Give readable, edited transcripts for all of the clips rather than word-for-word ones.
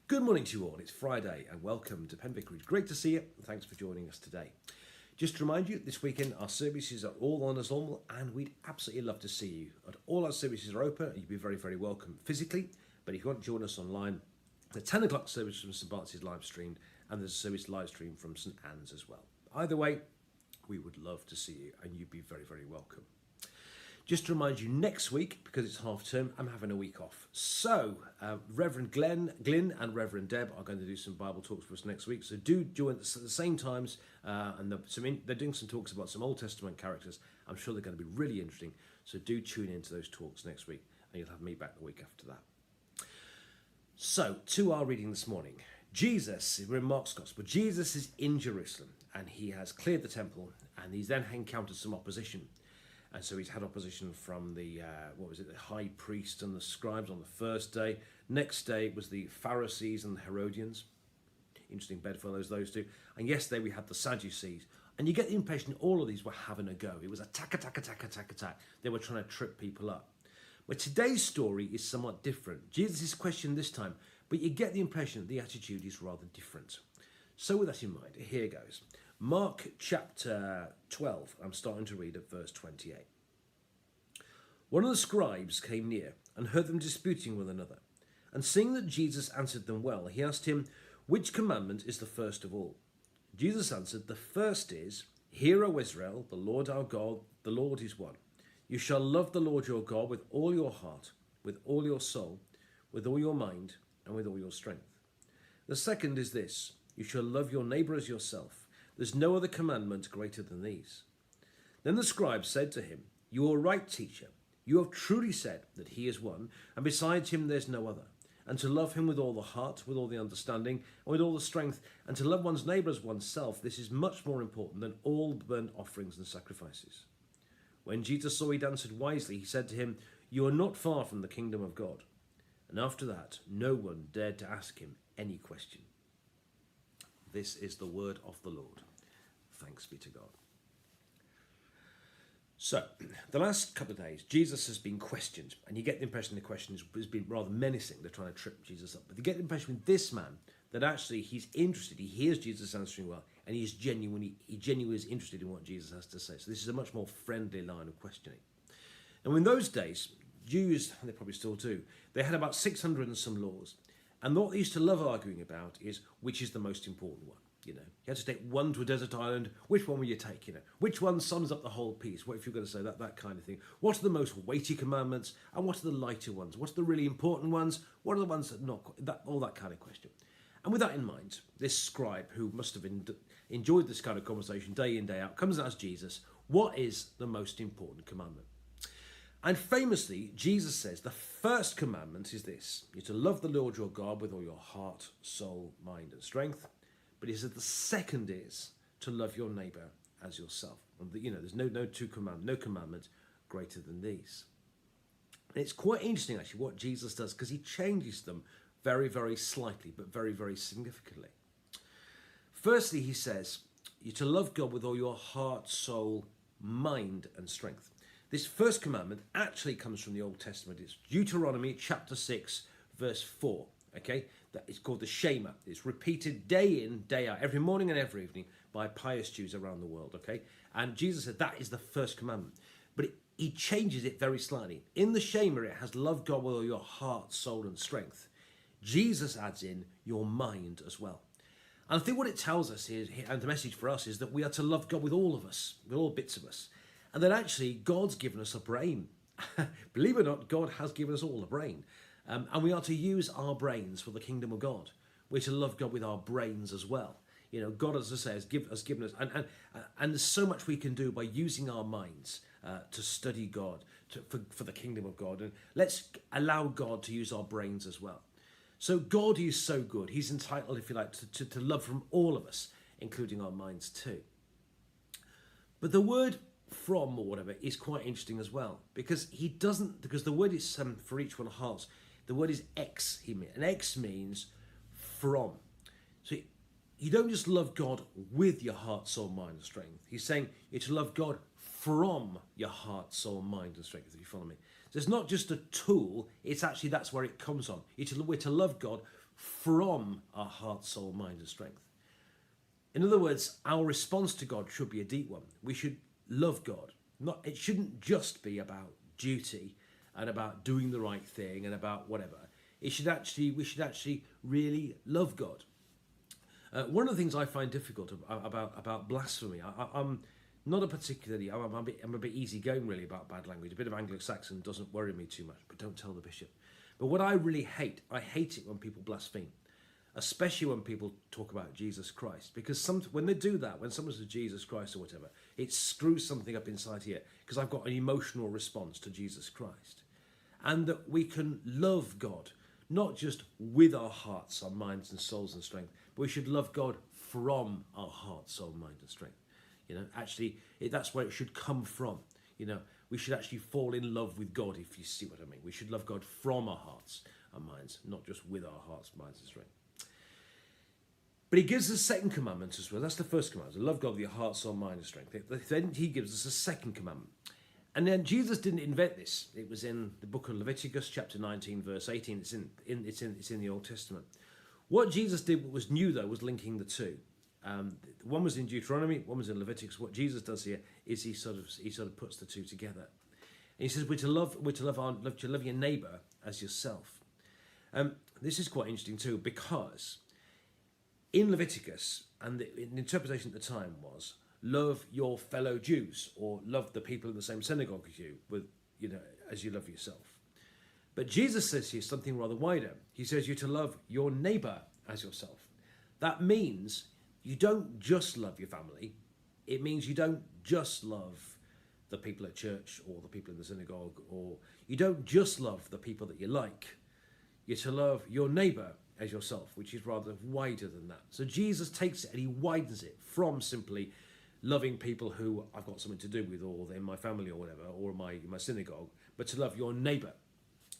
Good morning to you all. It's Friday and welcome to Penn Vicarage. Great to see you. Thanks for joining us today. Just to remind you, this weekend our services are all on as normal and we'd absolutely love to see you. And all our services are open and you'd be very, very welcome physically. But if you want to join us online, the 10 o'clock service from St Bart's is live streamed and there's a service live stream from St Anne's as well. Either way, we would love to see you and you'd be very, very welcome. Just to remind you, next week, because it's half term, I'm having a week off. So, Reverend Glyn and Reverend Deb are going to do some Bible talks for us next week. So do join us at the same times. And they're doing some talks about some Old Testament characters. I'm sure they're going to be really interesting. So do tune into those talks next week. And you'll have me back the week after that. So, to our reading this morning. Jesus, we're in Mark's Gospel. Jesus is in Jerusalem. And he has cleared the temple. And he's then encountered some opposition. And so he's had opposition from the high priest and the scribes on the first day. Next day was the Pharisees and the Herodians. Interesting bedfellows, those two. And yesterday we had the Sadducees. And you get the impression all of these were having a go. It was attack. They were trying to trip people up. But today's story is somewhat different. Jesus is questioned this time, but you get the impression the attitude is rather different. So with that in mind, here goes. Mark chapter 12, I'm starting to read at verse 28. One of the scribes came near and heard them disputing with another. And seeing that Jesus answered them well, he asked him, "Which commandment is the first of all?" Jesus answered, "The first is, Hear, O Israel, the Lord our God, the Lord is one. You shall love the Lord your God with all your heart, with all your soul, with all your mind, and with all your strength. The second is this, you shall love your neighbour as yourself. There's no other commandment greater than these." Then the scribe said to him, "You are right, teacher. You have truly said that he is one, and besides him there's no other. And to love him with all the heart, with all the understanding, and with all the strength, and to love one's neighbour as oneself, this is much more important than all burnt offerings and sacrifices." When Jesus saw he'd answered wisely, he said to him, "You are not far from the kingdom of God." And after that, no one dared to ask him any question. This is the word of the Lord. Thanks be to God. So, the last couple of days, Jesus has been questioned, and you get the impression the question has been rather menacing. They're trying to trip Jesus up. But you get the impression with this man that actually he's interested. He hears Jesus answering well, and he genuinely is interested in what Jesus has to say. So this is a much more friendly line of questioning. And in those days, Jews, and they probably still do, they had about 600 and some laws. And what they used to love arguing about is which is the most important one. You had to take one to a desert island. Which one will you take? Which one sums up the whole piece? What if you're going to say that kind of thing? What are the most weighty commandments, and what are the lighter ones? What's the really important ones? What are the ones that not? All that kind of question. And with that in mind, this scribe, who must have enjoyed this kind of conversation day in day out, comes and asks Jesus, "What is the most important commandment?" And famously, Jesus says the first commandment is this: you're to love the Lord your God with all your heart, soul, mind, and strength. But he said the second is to love your neighbour as yourself. And there's no commandment greater than these. And it's quite interesting actually what Jesus does, because he changes them very, very slightly, but very, very significantly. Firstly, he says you're to love God with all your heart, soul, mind, and strength. This first commandment actually comes from the Old Testament. It's Deuteronomy chapter 6, verse 4. Okay, that is called the Shema. It's repeated day in, day out, every morning and every evening by pious Jews around the world. Okay, and Jesus said that is the first commandment, but he changes it very slightly. In the Shema, it has love God with all your heart, soul, and strength. Jesus adds in your mind as well. And I think what it tells us is, and the message for us is that we are to love God with all of us, with all bits of us, and that actually God's given us a brain. Believe it or not, God has given us all a brain. And we are to use our brains for the kingdom of God. We're to love God with our brains as well. God, as I say, has given us, and there's so much we can do by using our minds to study God, for the kingdom of God. And let's allow God to use our brains as well. So God is so good. He's entitled, if you like, to love from all of us, including our minds too. But the word from or whatever is quite interesting as well, because the word is for each one of hearts. The word is ex, and ex means from. So you don't just love God with your heart, soul, mind, and strength. He's saying you're to love God from your heart, soul, mind, and strength, if you follow me. So it's not just a tool, it's actually that's where it comes on. We're to love God from our heart, soul, mind, and strength. In other words, our response to God should be a deep one. We should love God. It shouldn't just be about duty and about doing the right thing and about whatever. We should actually really love God. One of the things I find difficult about blasphemy, I'm not a particularly, I'm a bit easygoing really about bad language. A bit of Anglo-Saxon doesn't worry me too much, but don't tell the bishop. But what I really hate, I hate it when people blaspheme, especially when people talk about Jesus Christ. Because when they do that, when someone says Jesus Christ or whatever, it screws something up inside here because I've got an emotional response to Jesus Christ. And that we can love God, not just with our hearts, our minds and souls and strength, but we should love God from our heart, soul, mind and strength. Actually, that's where it should come from. We should actually fall in love with God, if you see what I mean. We should love God from our hearts and minds, not just with our hearts, minds and strength. But he gives us a second commandment as well. That's the first commandment, love God with your heart, soul, mind and strength. Then he gives us a second commandment. And then Jesus didn't invent this. It was in the book of Leviticus, chapter 19, verse 18. It's in the Old Testament. What Jesus did, what was new though, was linking the two. One was in Deuteronomy, one was in Leviticus. What Jesus does here is he sort of puts the two together. And he says we're to love your neighbour as yourself. This is quite interesting too, because in Leviticus, and the interpretation at the time was love your fellow Jews, or love the people in the same synagogue as you, as you love yourself. But Jesus says here something rather wider. He says you're to love your neighbour as yourself. That means you don't just love your family. It means you don't just love the people at church or the people in the synagogue, or you don't just love the people that you like. You're to love your neighbour as yourself, which is rather wider than that. So Jesus takes it and he widens it from simply loving people who I've got something to do with, or they're in my family or whatever, or my synagogue, but to love your neighbour.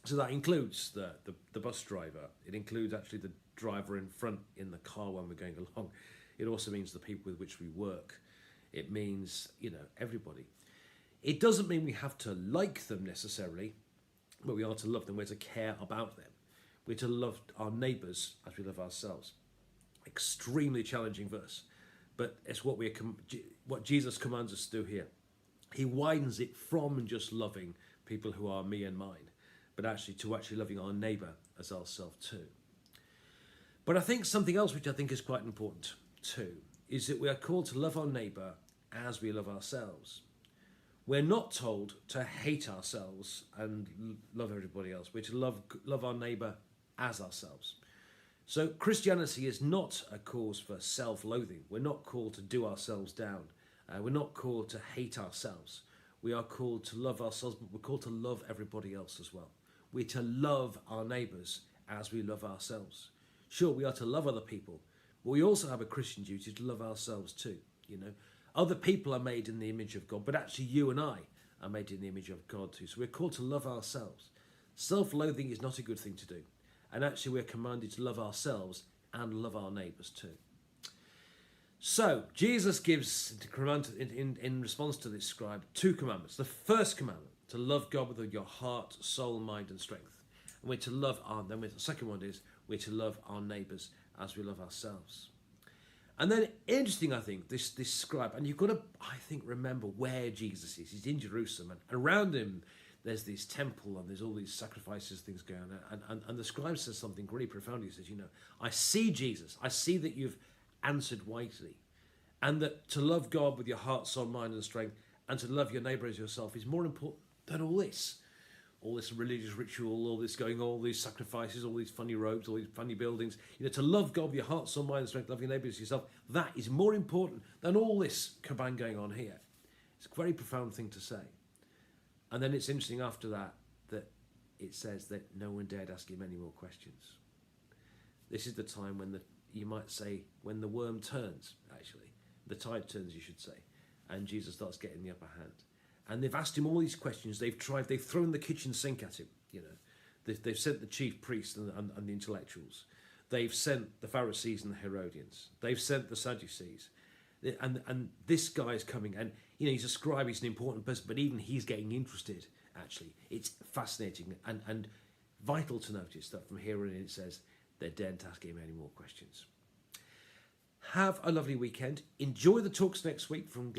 So that includes the bus driver. It includes actually the driver in front in the car when we're going along. It also means the people with which we work. It means, everybody. It doesn't mean we have to like them necessarily, but we are to love them. We're to care about them. We're to love our neighbours as we love ourselves. Extremely challenging verse, but it's what Jesus commands us to do here. He widens it from just loving people who are me and mine, but actually loving our neighbour as ourselves too. But I think something else which I think is quite important too is that we are called to love our neighbour as we love ourselves. We're not told to hate ourselves and love everybody else. We're to love our neighbour as ourselves. So Christianity is not a cause for self-loathing. We're not called to do ourselves down. We're not called to hate ourselves. We are called to love ourselves, but we're called to love everybody else as well. We're to love our neighbours as we love ourselves. Sure, we are to love other people, but we also have a Christian duty to love ourselves too. Other people are made in the image of God, but actually you and I are made in the image of God too. So we're called to love ourselves. Self-loathing is not a good thing to do. And actually we're commanded to love ourselves and love our neighbours too. So Jesus gives, in response to this scribe, two commandments. The first commandment, to love God with your heart, soul, mind and strength. And we're to love the second one is we're to love our neighbours as we love ourselves. And then interesting, I think, this scribe, and you've got to, I think, remember where Jesus is. He's in Jerusalem, and around him there's this temple and there's all these sacrifices, things going on. And the scribe says something really profound. He says, I see Jesus. I see that you've answered wisely. And that to love God with your heart, soul, mind and strength, and to love your neighbour as yourself is more important than all this. All this religious ritual, all these sacrifices, all these funny robes, all these funny buildings. To love God with your heart, soul, mind and strength, love your neighbour as yourself, that is more important than all this kabang going on here. It's a very profound thing to say. And then it's interesting after that it says that no one dared ask him any more questions. This is the time when you might say, when the worm turns, actually. The tide turns, you should say. And Jesus starts getting the upper hand. And they've asked him all these questions. They've thrown the kitchen sink at him. They've sent the chief priests and the intellectuals. They've sent the Pharisees and the Herodians. They've sent the Sadducees. And this guy is coming, and he's a scribe, he's an important person, but even he's getting interested, actually. It's fascinating and vital to notice that from here on in it says they daren't ask him any more questions. Have a lovely weekend. Enjoy the talks next week from Glen.